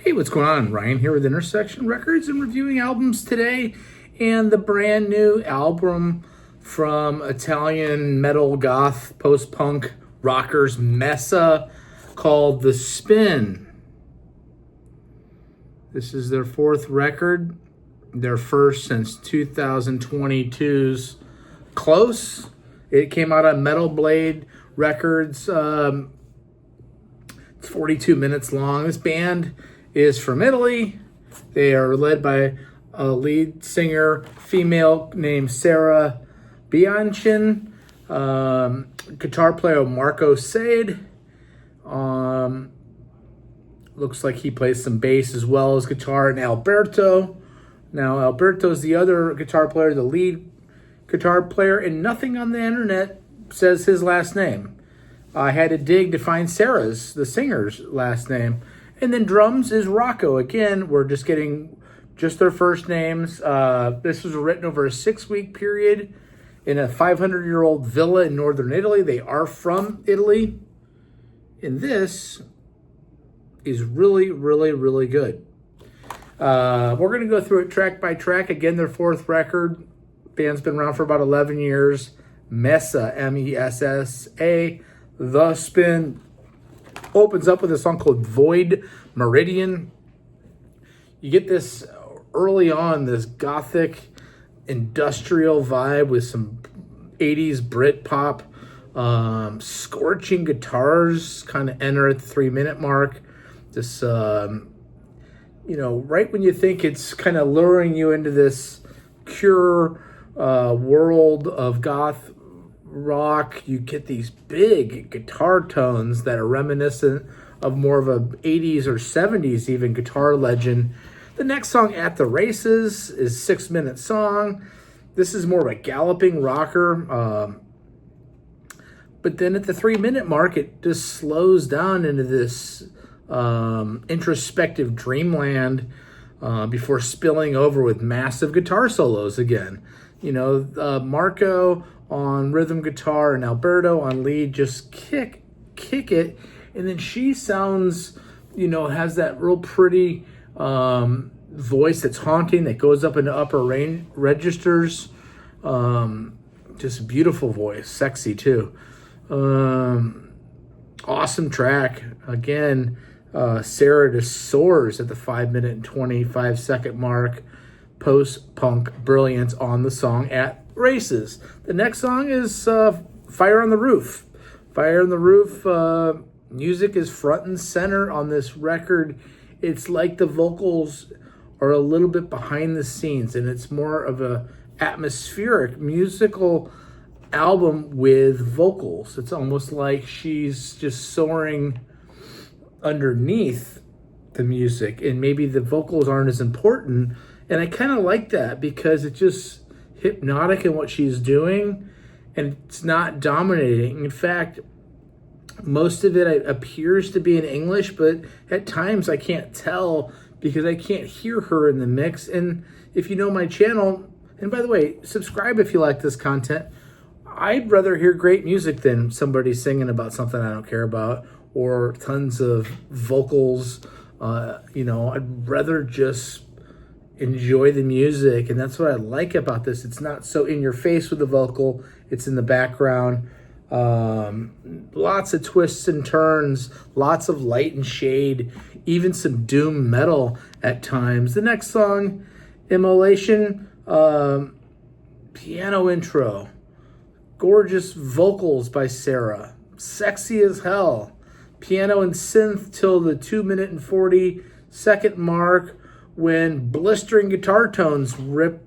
Hey, what's going on? Ryan here with Intersection Records and reviewing albums today. And the brand new album from Italian metal goth post-punk rockers Messa called The Spin. This is their fourth record, their first since 2022's Close. It came out on Metal Blade Records. It's 42 minutes long. This band is from Italy. They are led by a lead singer, female named Sarah Bianchin, guitar player Marco Sade. Looks like he plays some bass as well as guitar, and Alberto. Now, Alberto's the other guitar player, the lead guitar player, and nothing on the internet says his last name. I had to dig to find Sarah's, the singer's, last name. And then drums is Rocco. Again, we're just getting just their first names. This was written over a 6-week period in a 500-year-old villa in northern Italy. They are from Italy. And this is really, really, really good. We're going to go through it track by track. Again, their fourth record. Band's been around for about 11 years. Messa, M-E-S-S-A. The Spin opens up with a song called Void Meridian. You get this early on, this gothic industrial vibe with some 80s Britpop, scorching guitars kind of enter at the 3-minute mark. This, right when you think it's kind of luring you into this pure world of goth rock, you get these big guitar tones that are reminiscent of more of a 80s or 70s even guitar legend. The next song, At the Races, is a 6-minute song. This is more of a galloping rocker. But then at the 3-minute mark, it just slows down into this introspective dreamland before spilling over with massive guitar solos again. Marco on rhythm guitar and Alberto on lead just kick it, and then she sounds, has that real pretty voice that's haunting, that goes up into upper range registers. Just a beautiful voice, sexy too. Awesome track. Again, Sarah just soars at the 5-minute and 25-second mark. Post-punk brilliance on the song At Races. The next song is Fire on the Roof. Fire on the Roof. Music is front and center on this record. It's like the vocals are a little bit behind the scenes, and it's more of a atmospheric musical album with vocals. It's almost like she's just soaring underneath the music, and maybe the vocals aren't as important. And I kind of like that because it's just hypnotic in what she's doing, and it's not dominating. In fact, most of it appears to be in English, but at times I can't tell because I can't hear her in the mix. And if you know my channel, and by the way, subscribe if you like this content. I'd rather hear great music than somebody singing about something I don't care about or tons of vocals. I'd rather just enjoy the music, and that's what I like about this. It's not so in your face with the vocal, it's in the background. Lots of twists and turns, lots of light and shade, even some doom metal at times. The next song, Immolation, piano intro, gorgeous vocals by Sarah, sexy as hell, piano and synth till the 2-minute and 40-second mark, when blistering guitar tones rip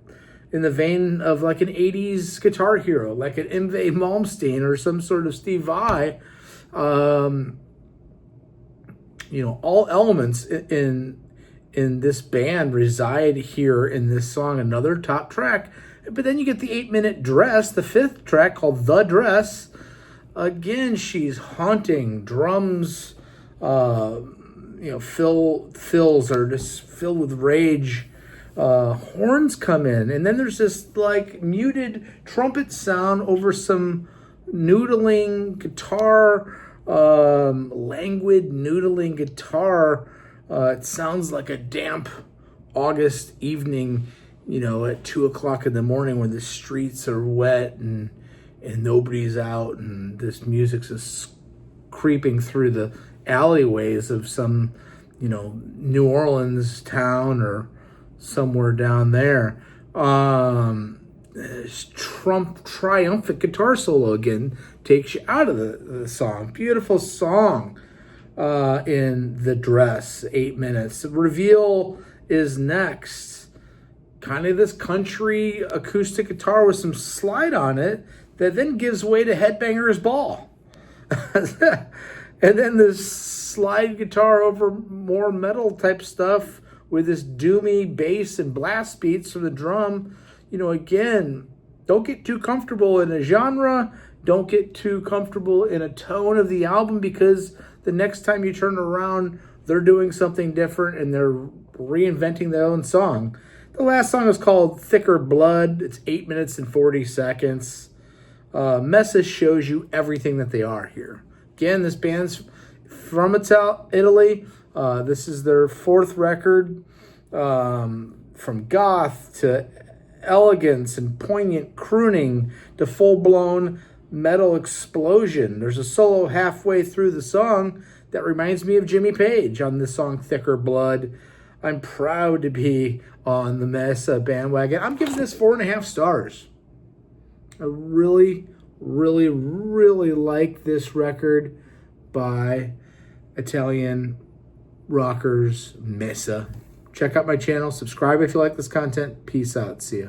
in the vein of like an 80s guitar hero, like an Yngwie Malmsteen or some sort of Steve Vai. All elements in this band reside here in this song, another top track. But then you get the 8-minute Dress, the 5th track called The Dress. Again, she's haunting. Drums, fills are just filled with rage. Horns come in, and then there's this like muted trumpet sound over some noodling guitar, languid noodling guitar It sounds like a damp August evening, at 2 o'clock in the morning when the streets are wet and nobody's out, and this music's just creeping through the alleyways of some, New Orleans town or somewhere down there. Trump triumphant guitar solo again takes you out of the song. Beautiful song in The Dress, 8 minutes. The reveal is next. Kind of this country acoustic guitar with some slide on it that then gives way to Headbanger's Ball. And then this slide guitar over more metal type stuff with this doomy bass and blast beats from the drum. Again, don't get too comfortable in a genre. Don't get too comfortable in a tone of the album, because the next time you turn around, they're doing something different and they're reinventing their own song. The last song is called Thicker Blood. It's 8 minutes and 40 seconds. Messa shows you everything that they are here. Again, this band's from Italy. This is their 4th record. From goth to elegance and poignant crooning to full-blown metal explosion. There's a solo halfway through the song that reminds me of Jimmy Page on this song, Thicker Blood. I'm proud to be on the Messa bandwagon. I'm giving this 4.5 stars. I really, really, really like this record by Italian rockers Messa. Check out my channel. Subscribe if you like this content. Peace out. See ya.